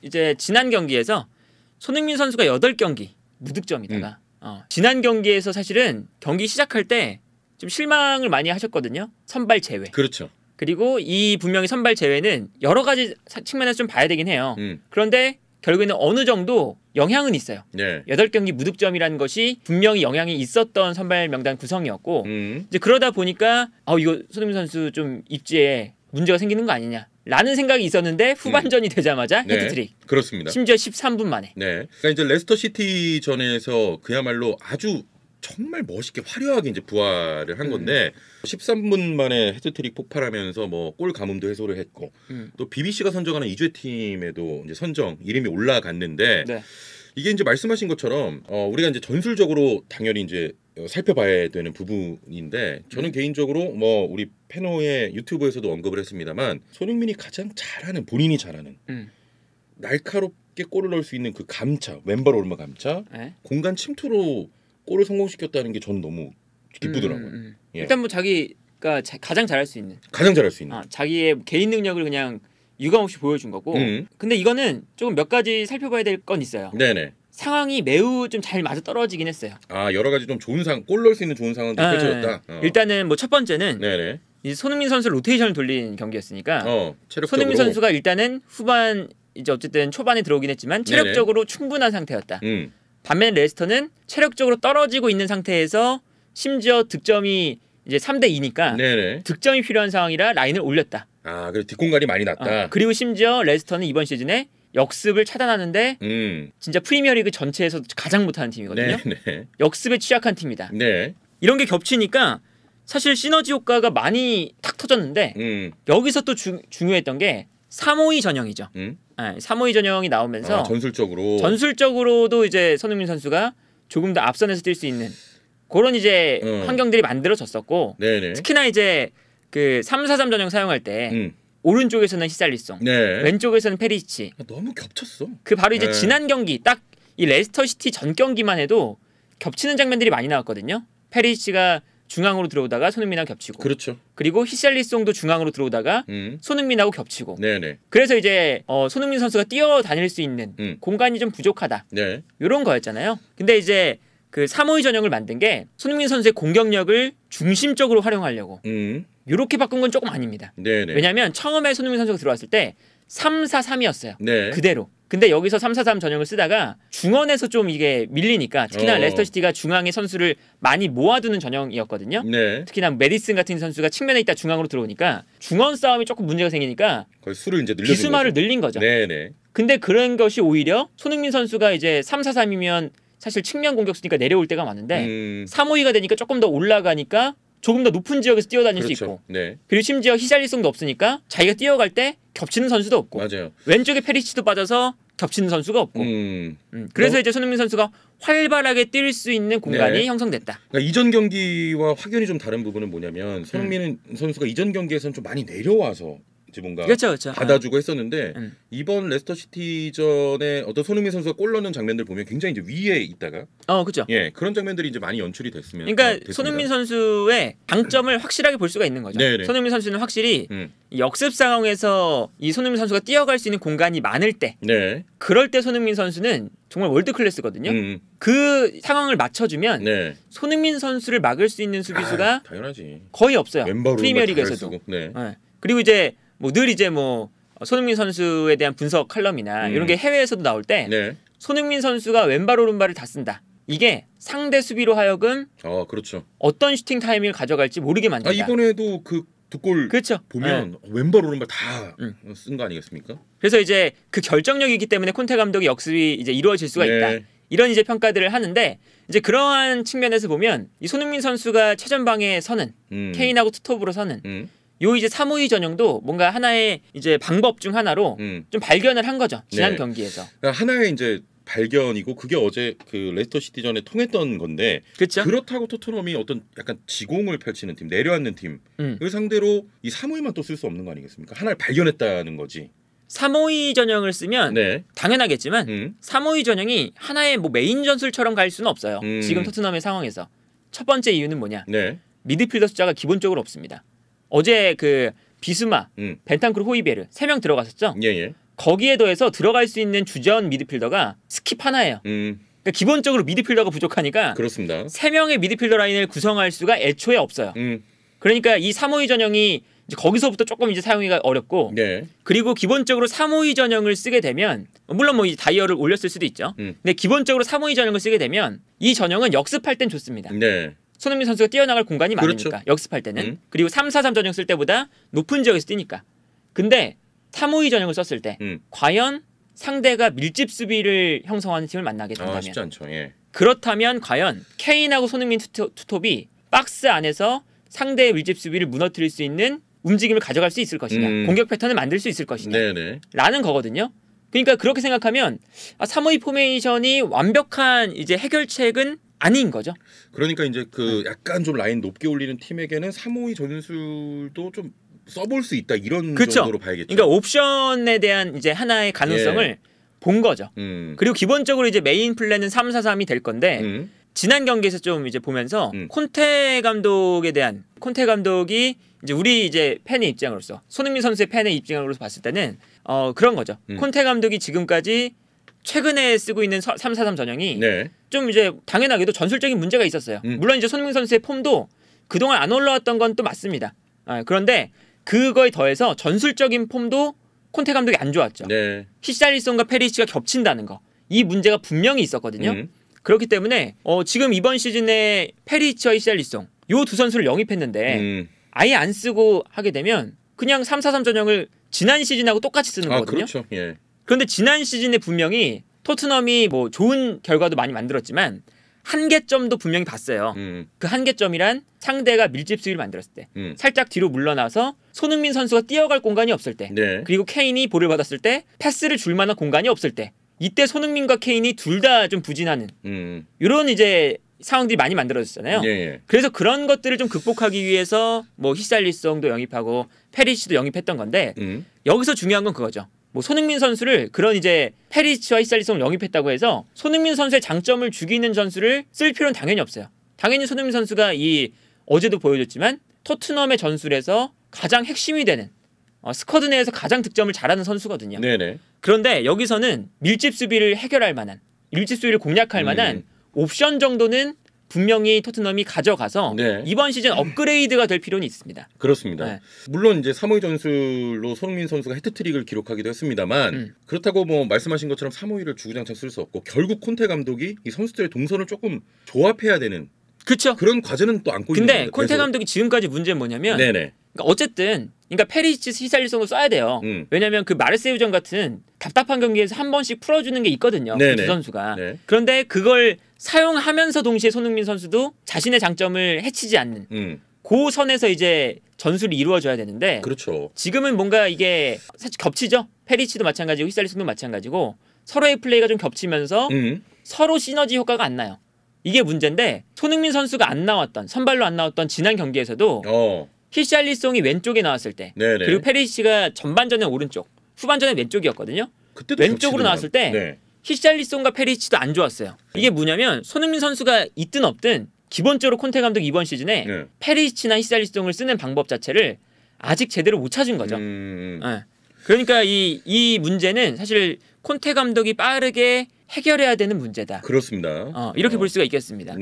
이제 지난 경기에서 손흥민 선수가 8경기 무득점이다가 지난 경기에서 사실은 경기 시작할 때 좀 실망을 많이 하셨거든요. 선발 제외. 그렇죠. 그리고 이 분명히 선발 제외는 여러 가지 측면에서 좀 봐야 되긴 해요. 그런데 결국에는 어느 정도 영향은 있어요. 네. 8경기 무득점이라는 것이 분명히 영향이 있었던 선발 명단 구성이었고 이제 그러다 보니까 이거 손흥민 선수 좀 입지에 문제가 생기는 거 아니냐라는 생각이 있었는데 후반전이 되자마자 네. 헤드트릭. 그렇습니다. 심지어 13분 만에. 네. 그러니까 이제 레스터 시티 전에서 그야말로 아주 정말 멋있게 화려하게 이제 부활을 한 건데 13분 만에 헤드트릭 폭발하면서 뭐 골 가뭄도 해소를 했고 또 BBC가 선정하는 이주의 팀에도 이제 선정 이름이 올라갔는데 네. 이게 이제 말씀하신 것처럼 우리가 이제 전술적으로 당연히 이제 살펴봐야 되는 부분인데 저는 개인적으로 뭐 우리 페노의 유튜브에서도 언급을 했습니다만 손흥민이 가장 잘하는 본인이 잘하는 날카롭게 골을 넣을 수 있는 그 감차 왼발 오른발 감차 네. 공간 침투로 골을 성공시켰다는 게 저는 너무 기쁘더라고요. 예. 일단 뭐 자기가 가장 잘할 수 있는 자기의 개인 능력을 그냥 유감없이 보여준 거고 근데 이거는 조금 몇 가지 살펴봐야 될 건 있어요. 네네. 상황이 매우 좀 잘 맞아 떨어지긴 했어요. 여러 가지 좀 좋은 골 넣을 수 있는 좋은 상황도 펼쳐졌다. 일단은 뭐 첫 번째는 네네. 이 손흥민 선수 로테이션을 돌린 경기였으니까 체력적으로. 손흥민 선수가 일단은 후반 이제 어쨌든 초반에 들어오긴 했지만 체력적으로 충분한 상태였다. 반면 레스터는 체력적으로 떨어지고 있는 상태에서 심지어 득점이 이제 3대2니까 득점이 필요한 상황이라 라인을 올렸다. 그래서 뒷공간이 많이 났다. 그리고 심지어 레스터는 이번 시즌에 역습을 차단하는데 진짜 프리미어리그 전체에서 가장 못하는 팀이거든요. 역습에 취약한 팀이다. 이런 게 겹치니까 사실 시너지 효과가 많이 탁 터졌는데 여기서 또 중요했던 게 3-5-2 전형이죠. 3-5-2 전형이 나오면서 전술적으로도 이제 손흥민 선수가 조금 더 앞선에서 뛸 수 있는 그런 이제 환경들이 만들어졌었고 특히나 이제 그 3-4-3 전형 사용할 때 오른쪽에서는 히살리송, 왼쪽에서는 페리시치. 너무 겹쳤어. 그 바로 이제 지난 경기 딱 이 레스터 시티 전 경기만 해도 겹치는 장면들이 많이 나왔거든요. 페리시치가 중앙으로 들어오다가 손흥민하고 겹치고, 그리고 히샬리송도 중앙으로 들어오다가 손흥민하고 겹치고. 그래서 이제 손흥민 선수가 뛰어다닐 수 있는 공간이 좀 부족하다. 이런 거였잖아요. 근데 이제 그 3-5-2 전형을 만든 게 손흥민 선수의 공격력을 중심적으로 활용하려고. 이렇게 바꾼 건 조금 아닙니다. 왜냐하면 처음에 손흥민 선수가 들어왔을 때 3-4-3이었어요. 그대로. 근데 여기서 3-4-3 전형을 쓰다가 중원에서 좀 이게 밀리니까 특히나 레스터 시티가 중앙에 선수를 많이 모아두는 전형이었거든요. 특히나 메디슨 같은 선수가 측면에 있다 중앙으로 들어오니까 중원 싸움이 조금 문제가 생기니까 수를 이제 비수마를 늘린 거죠. 근데 그런 것이 오히려 손흥민 선수가 이제 3-4-3이면 사실 측면 공격수니까 내려올 때가 많은데 3-5-2가 되니까 조금 더 올라가니까 조금 더 높은 지역에서 뛰어다닐 수 있고 그리고 심지어 히샬리송도 없으니까 자기가 뛰어갈 때 겹치는 선수도 없고 왼쪽에 페리시치도 빠져서 겹치는 선수가 없고 그래서 이제 손흥민 선수가 활발하게 뛸 수 있는 공간이 형성됐다. 그러니까 이전 경기와 확연히 좀 다른 부분은 뭐냐면 손흥민 선수가 이전 경기에서는 좀 많이 내려와서 이제 뭔가 받아주고 했었는데 이번 레스터 시티전에 어떤 손흥민 선수가 골 넣는 장면들 보면 굉장히 이제 위에 있다가 그렇죠. 그런 장면들이 이제 많이 연출이 됐으면. 그러니까 손흥민 선수의 강점을 확실하게 볼 수가 있는 거죠. 손흥민 선수는 확실히 이 역습 상황에서 이 손흥민 선수가 뛰어갈 수 있는 공간이 많을 때, 그럴 때 손흥민 선수는 정말 월드 클래스거든요. 그 상황을 맞춰주면 손흥민 선수를 막을 수 있는 수비수가 당연하지. 거의 없어요. 프리미어리그에서도. 그리고 이제 뭐 늘 이제 뭐 손흥민 선수에 대한 분석 칼럼이나 이런 게 해외에서도 나올 때 손흥민 선수가 왼발 오른발을 다 쓴다. 이게 상대 수비로 하여금 어떤 슈팅 타이밍을 가져갈지 모르게 만든다. 이번에도 그 두 골 보면 왼발 오른발 다 쓴 거 아니겠습니까? 그래서 이제 그 결정력이 있기 때문에 콘테 감독이 역습이 이제 이루어질 수가 있다. 이런 이제 평가들을 하는데 이제 그러한 측면에서 보면 이 손흥민 선수가 최전방에 서는 케인하고 투톱으로 서는 요 이제 3-5-2 전형도 뭔가 하나의 이제 방법 중 하나로 좀 발견을 한 거죠. 지난 경기에서. 그러니까 하나의 이제 발견이고 그게 어제 그 레스터 시티전에 통했던 건데 그렇다고 토트넘이 어떤 약간 지공을 펼치는 팀, 내려앉는 팀을 상대로 이 3-5-2만 또 쓸 수 없는 거 아니겠습니까? 하나를 발견했다는 거지. 3-5-2 전형을 쓰면 당연하겠지만 3-5-2 전형이 하나의 뭐 메인 전술처럼 갈 수는 없어요. 지금 토트넘의 상황에서. 첫 번째 이유는 뭐냐? 미드필더 숫자가 기본적으로 없습니다. 어제 그 비스마, 벤탄쿠르, 호이베르 3명 들어갔었죠. 거기에 더해서 들어갈 수 있는 주전 미드필더가 스킵 하나예요. 그러니까 기본적으로 미드필더가 부족하니까 그렇습니다. 3명의 미드필더 라인을 구성할 수가 애초에 없어요. 그러니까 이 352 전형이 이제 거기서부터 조금 이제 사용하기가 어렵고 네. 그리고 기본적으로 352 전형을 쓰게 되면 물론 뭐 이 다이얼을 올렸을 수도 있죠. 근데 기본적으로 352 전형을 쓰게 되면 이 전형은 역습할 땐 좋습니다. 네. 손흥민 선수가 뛰어나갈 공간이 그렇죠. 많으니까 역습할 때는 그리고 3-4-3 전형 쓸 때보다 높은 지역에서 뛰니까. 근데 352 전형을 썼을 때 과연 상대가 밀집 수비를 형성하는 팀을 만나게 된다면 쉽지 않죠. 예. 그렇다면 과연 케인하고 손흥민 투톱이 박스 안에서 상대의 밀집 수비를 무너뜨릴 수 있는 움직임을 가져갈 수 있을 것이냐, 공격 패턴을 만들 수 있을 것이냐 라는 거거든요. 그러니까 그렇게 생각하면 352 포메이션이 완벽한 이제 해결책은 아닌 거죠. 그러니까 이제 그 약간 좀 라인 높게 올리는 팀에게는 352 전술도 좀 써볼 수 있다 이런 그쵸? 정도로 봐야겠죠. 그러니까 옵션에 대한 이제 하나의 가능성을 본 거죠. 그리고 기본적으로 이제 메인 플랜은 3-4-3이 될 건데 지난 경기에서 좀 이제 보면서 콘테 감독에 대한 콘테 감독이 이제 우리 이제 팬의 입장으로서 손흥민 선수의 팬의 입장으로서 봤을 때는 그런 거죠. 콘테 감독이 지금까지 최근에 쓰고 있는 3-4-3 전형이 좀 이제 당연하게도 전술적인 문제가 있었어요. 물론 이제 손흥민 선수의 폼도 그동안 안 올라왔던 건 또 맞습니다. 그런데 그거에 더해서 전술적인 폼도 콘테 감독이 안 좋았죠. 히샬리송과 페리시치가 겹친다는 거. 이 문제가 분명히 있었거든요. 그렇기 때문에 지금 이번 시즌에 페리시치와 히샬리송 요 두 선수를 영입했는데 아예 안 쓰고 하게 되면 그냥 3-4-3 전형을 지난 시즌하고 똑같이 쓰는 거거든요. 그렇죠. 예. 그런데 지난 시즌에 분명히 토트넘이 뭐 좋은 결과도 많이 만들었지만 한계점도 분명히 봤어요. 그 한계점이란 상대가 밀집 수비를 만들었을 때 살짝 뒤로 물러나서 손흥민 선수가 뛰어갈 공간이 없을 때 그리고 케인이 볼을 받았을 때 패스를 줄 만한 공간이 없을 때 이때 손흥민과 케인이 둘 다 좀 부진하는 이런 이제 상황들이 많이 만들어졌잖아요. 그래서 그런 것들을 좀 극복하기 위해서 뭐 히샬리송도 영입하고 페리시치도 영입했던 건데 여기서 중요한 건 그거죠. 뭐 손흥민 선수를 그런 이제 페리시치와 히샬리송을 영입했다고 해서 손흥민 선수의 장점을 죽이는 전술을 쓸 필요는 당연히 없어요. 당연히 손흥민 선수가 이 어제도 보여줬지만 토트넘의 전술에서 가장 핵심이 되는 스쿼드 내에서 가장 득점을 잘하는 선수거든요. 그런데 여기서는 밀집 수비를 해결할 만한 밀집 수비를 공략할 만한 옵션 정도는 분명히 토트넘이 가져가서 이번 시즌 업그레이드가 될 필요는 있습니다. 그렇습니다. 물론 이제 352 전술로 손흥민 선수가 해트트릭을 기록하기도 했습니다만 그렇다고 뭐 말씀하신 것처럼 352를 주구장창 쓸 수 없고 결국 콘테 감독이 이 선수들의 동선을 조금 조합해야 되는 그쵸? 그런 과제는 또 안고 있는 근데 겁니다. 콘테 감독이 지금까지 문제는 뭐냐면 그러니까 어쨌든 페리시치, 히샬리송을 써야 돼요. 왜냐하면 그 마르세유전 같은 답답한 경기에서 한 번씩 풀어주는 게 있거든요. 그 두 선수가. 그런데 그걸 사용하면서 동시에 손흥민 선수도 자신의 장점을 해치지 않는 그 선에서 이제 전술이 이루어져야 되는데 지금은 뭔가 이게 사실 겹치죠. 페리시치도 마찬가지고 히샬리송도 마찬가지고 서로의 플레이가 좀 겹치면서 서로 시너지 효과가 안 나요. 이게 문제인데 손흥민 선수가 안 나왔던 선발로 안 나왔던 지난 경기에서도 히샬리송이 왼쪽에 나왔을 때 그리고 페리시치가 전반전에 오른쪽 후반전에 왼쪽이었거든요. 왼쪽으로 나왔을 때 히샬리송과 페리시치도 안 좋았어요. 이게 뭐냐면 손흥민 선수가 있든 없든 기본적으로 콘테 감독이 이번 시즌에 페리시치나 히샬리송을 쓰는 방법 자체를 아직 제대로 못 찾은 거죠. 그러니까 이 문제는 사실 콘테 감독이 빠르게 해결해야 되는 문제다. 그렇습니다. 이렇게 볼 수가 있겠습니다.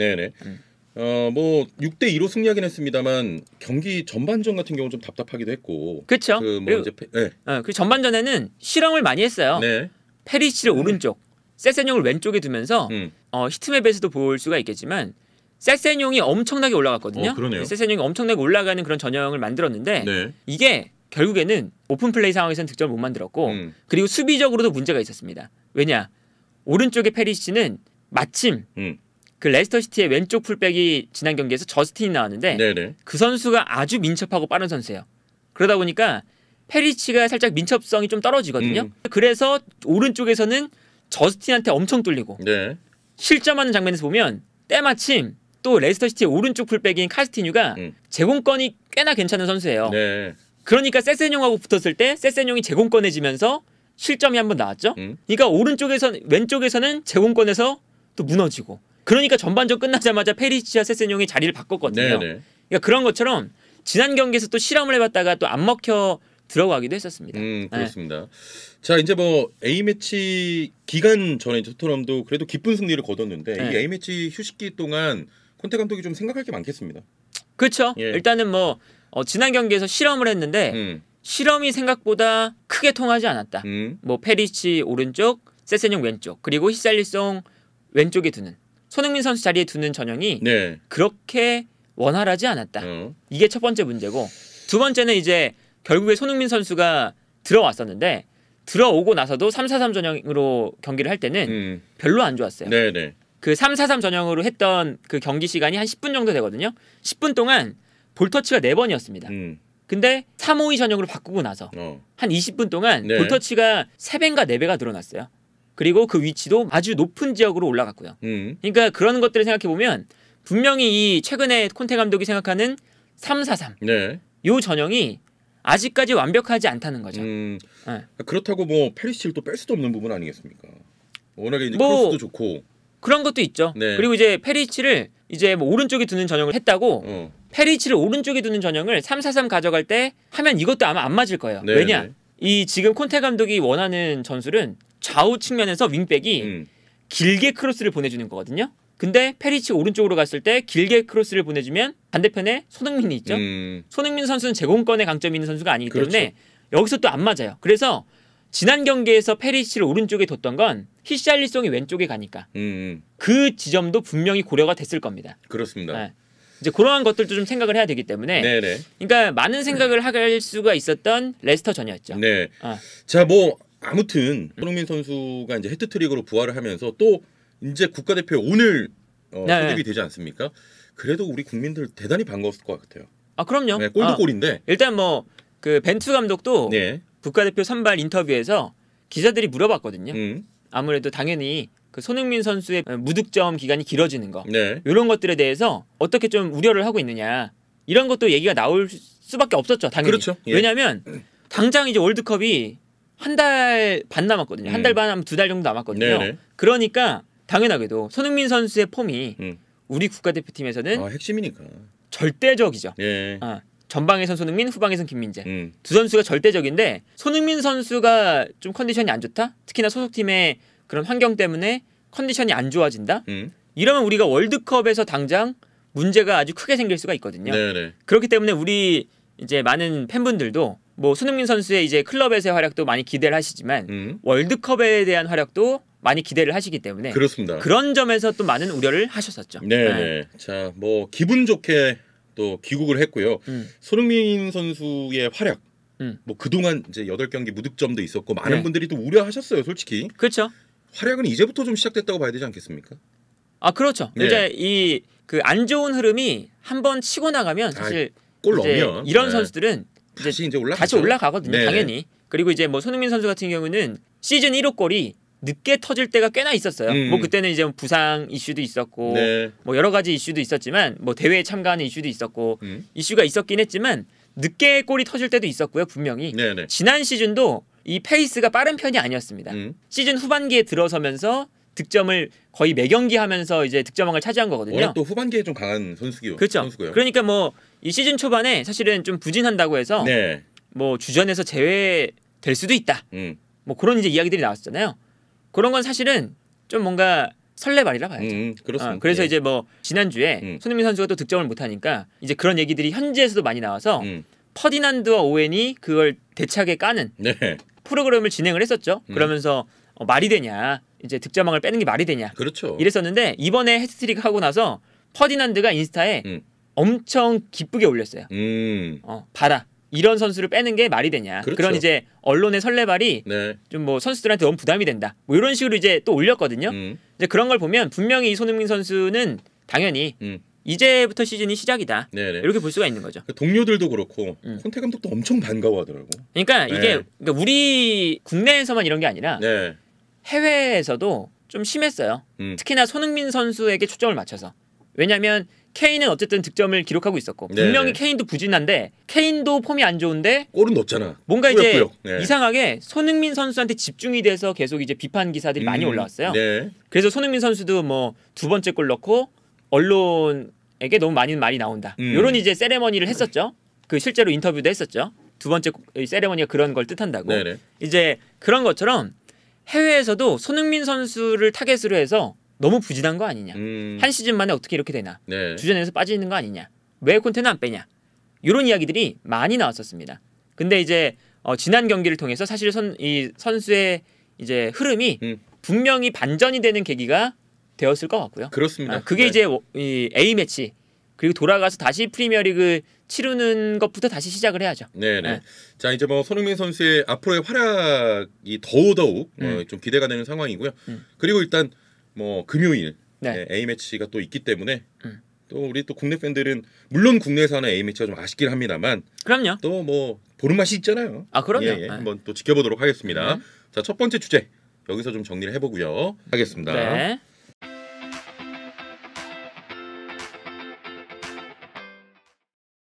뭐 6대2로 승리하긴 했습니다만 경기 전반전 같은 경우 좀 답답하기도 했고. 그렇죠. 그 전반전에는 실험을 많이 했어요. 페리시치를 오른쪽, 세세뇽을 왼쪽에 두면서 히트맵에서도 볼 수가 있겠지만 세세뇽이 엄청나게 올라갔거든요. 세세뇽이 엄청나게 올라가는 그런 전형을 만들었는데 이게 결국에는 오픈 플레이 상황에서는 득점을 못 만들었고 그리고 수비적으로도 문제가 있었습니다. 왜냐? 오른쪽에 페리시치는 마침 그 레스터 시티의 왼쪽 풀백이 지난 경기에서 저스틴이 나왔는데 그 선수가 아주 민첩하고 빠른 선수예요. 그러다 보니까 페리시치가 살짝 민첩성이 좀 떨어지거든요. 그래서 오른쪽에서는 저스틴한테 엄청 뚫리고 실점하는 장면에서 보면 때마침 또 레스터 시티의 오른쪽 풀백인 카스티뉴가 제공권이 꽤나 괜찮은 선수예요. 그러니까 세세뇽하고 붙었을 때 세세뇽이 제공권해지면서 실점이 한번 나왔죠. 그러니까 왼쪽에서는 제공권에서 또 무너지고 그러니까 전반전 끝나자마자 페리시치와 세세뇽이 자리를 바꿨거든요. 그러니까 그런 것처럼 지난 경기에서 또 실험을 해봤다가 또 안 먹혀 들어가기도 했었습니다. 그렇습니다. 네. 자 이제 뭐 A 매치 기간 전에 토트넘도 그래도 기쁜 승리를 거뒀는데 네. 이 A 매치 휴식기 동안 콘테 감독이 좀 생각할 게 많겠습니다. 그렇죠. 예. 일단은 뭐 지난 경기에서 실험을 했는데 실험이 생각보다 크게 통하지 않았다. 뭐 페리치 오른쪽, 세세뇽 왼쪽, 그리고 히샬리송 왼쪽에 두는 손흥민 선수 자리에 두는 전형이 네. 그렇게 원활하지 않았다. 이게 첫 번째 문제고 두 번째는 이제 결국에 손흥민 선수가 들어왔었는데 들어오고 나서도 3-4-3 전형으로 경기를 할 때는 별로 안 좋았어요. 네네. 그 3-4-3 전형으로 했던 그 경기 시간이 한 10분 정도 되거든요. 10분 동안 볼터치가 4번이었습니다. 근데 3-5-2 전형으로 바꾸고 나서 한 20분 동안 네. 볼터치가 3배인가 4배가 늘어났어요. 그리고 그 위치도 아주 높은 지역으로 올라갔고요. 그러니까 그런 것들을 생각해보면 분명히 이 최근에 콘테 감독이 생각하는 3-4-3 네. 이 전형이 아직까지 완벽하지 않다는 거죠. 네. 그렇다고 뭐 페리시치를 또 뺄 수도 없는 부분 아니겠습니까? 워낙에 이제 크로스도 좋고 그런 것도 있죠. 네. 그리고 이제 페리시치를 이제 뭐 오른쪽에 두는 전형을 했다고 페리시치를 오른쪽에 두는 전형을 3-4-3 가져갈 때 하면 이것도 아마 안 맞을 거예요. 네, 왜냐? 네. 이 지금 콘테 감독이 원하는 전술은 좌우 측면에서 윙백이 길게 크로스를 보내주는 거거든요. 근데 페리치 오른쪽으로 갔을 때 길게 크로스를 보내주면 반대편에 손흥민이 있죠. 손흥민 선수는 제공권에 강점이 있는 선수가 아니기 때문에 그렇죠. 여기서 또 안 맞아요. 그래서 지난 경기에서 페리치를 오른쪽에 뒀던 건 히샬리송이 왼쪽에 가니까 그 지점도 분명히 고려가 됐을 겁니다. 그렇습니다. 네. 이제 그러한 것들도 좀 생각을 해야 되기 때문에 네네. 그러니까 많은 생각을 할 수가 있었던 레스터전이었죠. 네. 자, 뭐 아무튼 손흥민 선수가 이제 해트트릭으로 부활을 하면서 또 이제 국가대표에 오늘 소집이 되지 않습니까? 그래도 우리 국민들 대단히 반가웠을 것 같아요. 아 그럼요. 네, 골도 골인데 일단 뭐 그 벤투 감독도 네. 국가대표 선발 인터뷰에서 기자들이 물어봤거든요. 아무래도 당연히 그 손흥민 선수의 무득점 기간이 길어지는 거 네. 이런 것들에 대해서 어떻게 좀 우려를 하고 있느냐 이런 것도 얘기가 나올 수밖에 없었죠. 당연히. 그렇죠. 예. 왜냐하면 당장 이제 월드컵이 한 달 반 남았거든요. 한 달 반 하면 2달 정도 남았거든요. 네네. 그러니까 당연하게도 손흥민 선수의 폼이 우리 국가대표팀에서는 핵심이니까 절대적이죠. 예. 전방에선 손흥민, 후방에선 김민재. 두 선수가 절대적인데 손흥민 선수가 좀 컨디션이 안 좋다? 특히나 소속팀의 그런 환경 때문에 컨디션이 안 좋아진다? 이러면 우리가 월드컵에서 당장 문제가 아주 크게 생길 수가 있거든요. 네네. 그렇기 때문에 우리 이제 많은 팬분들도 뭐 손흥민 선수의 이제 클럽에서의 활약도 많이 기대를 하시지만 월드컵에 대한 활약도 많이 기대를 하시기 때문에 그렇습니다. 그런 점에서 또 많은 우려를 하셨었죠. 네. 자, 뭐 기분 좋게 또 귀국을 했고요. 손흥민 선수의 활약. 뭐 그동안 이제 8경기 무득점도 있었고 많은 분들이 또 우려하셨어요, 솔직히. 그렇죠. 활약은 이제부터 좀 시작됐다고 봐야 되지 않겠습니까? 아, 그렇죠. 네. 이제 이 그 안 좋은 흐름이 한번 치고 나가면 사실 골 넣으면 이런 선수들은 다시 올라가거든요. 네네. 당연히. 그리고 이제 뭐 손흥민 선수 같은 경우는 시즌 1호 골이 늦게 터질 때가 꽤나 있었어요. 뭐 그때는 이제 부상 이슈도 있었고 네. 뭐 여러 가지 이슈도 있었지만 뭐 대회에 참가하는 이슈도 있었고 이슈가 있었긴 했지만 늦게 골이 터질 때도 있었고요. 분명히. 네네. 지난 시즌도 이 페이스가 빠른 편이 아니었습니다. 시즌 후반기에 들어서면서 득점을 거의 매 경기 하면서 이제 득점왕을 차지한 거거든요. 워낙 또 후반기에 좀 강한 선수고요. 그렇죠. 그러니까 뭐 이 시즌 초반에 사실은 좀 부진한다고 해서 네. 뭐 주전에서 제외될 수도 있다. 뭐 그런 이제 이야기들이 나왔잖아요. 그런 건 사실은 좀 뭔가 설레발이라 봐야죠. 그렇습니다. 그래서 이제 뭐 지난주에 손흥민 선수가 또 득점을 못하니까 이제 그런 얘기들이 현지에서도 많이 나와서 퍼디난드와 오웬이 그걸 대차게 까는 네. 프로그램을 진행을 했었죠. 그러면서 말이 되냐, 이제 득점왕을 빼는 게 말이 되냐, 그렇죠. 이랬었는데 이번에 해트트릭 하고 나서 퍼디난드가 인스타에 엄청 기쁘게 올렸어요. 봐라. 이런 선수를 빼는 게 말이 되냐. 그렇죠. 그런 이제 언론의 설레발이 네. 좀 뭐 선수들한테 너무 부담이 된다. 뭐 이런 식으로 이제 또 올렸거든요. 이제 그런 걸 보면 분명히 이 손흥민 선수는 당연히 이제부터 시즌이 시작이다. 네네. 이렇게 볼 수가 있는 거죠. 동료들도 그렇고 콘테 감독도 엄청 반가워하더라고. 그러니까 이게 그러니까 우리 국내에서만 이런 게 아니라 네. 해외에서도 좀 심했어요. 특히나 손흥민 선수에게 초점을 맞춰서. 왜냐하면 케인은 어쨌든 득점을 기록하고 있었고 분명히 케인도 부진한데 케인도 폼이 안 좋은데 골은 넣었잖아. 뭔가 이제 네. 이상하게 손흥민 선수한테 집중이 돼서 계속 이제 비판 기사들이 많이 올라왔어요. 네. 그래서 손흥민 선수도 뭐 2번째 골 넣고 언론에게 너무 많은 말이 나온다. 이런 이제 세레머니를 했었죠. 그 실제로 인터뷰도 했었죠. 두 번째 세레머니가 그런 걸 뜻한다고. 네네. 이제 그런 것처럼 해외에서도 손흥민 선수를 타겟으로 해서 너무 부진한 거 아니냐. 한 시즌 만에 어떻게 이렇게 되나. 네. 주전에서 빠지는 거 아니냐. 왜 콘테는 안 빼냐. 이런 이야기들이 많이 나왔었습니다. 근데 이제 지난 경기를 통해서 사실 이 선수의 이제 흐름이 분명히 반전이 되는 계기가 되었을 것 같고요. 그렇습니다. 그게 네. 이제 이 A 매치 그리고 돌아가서 다시 프리미어리그 치르는 것부터 다시 시작을 해야죠. 네네. 네. 자 이제 뭐 손흥민 선수의 앞으로의 활약이 더더욱 좀 기대가 되는 상황이고요. 그리고 일단 뭐 금요일 네. A 매치가 또 있기 때문에 또 우리 또 국내 팬들은 물론 국내에서 하는 A 매치가 좀 아쉽긴 합니다만 그럼요. 또 뭐 보는 맛이 있잖아요. 아 그럼요. 예, 예. 한번 또 지켜보도록 하겠습니다. 자 첫 번째 주제 여기서 좀 정리를 해보고요. 하겠습니다. 네.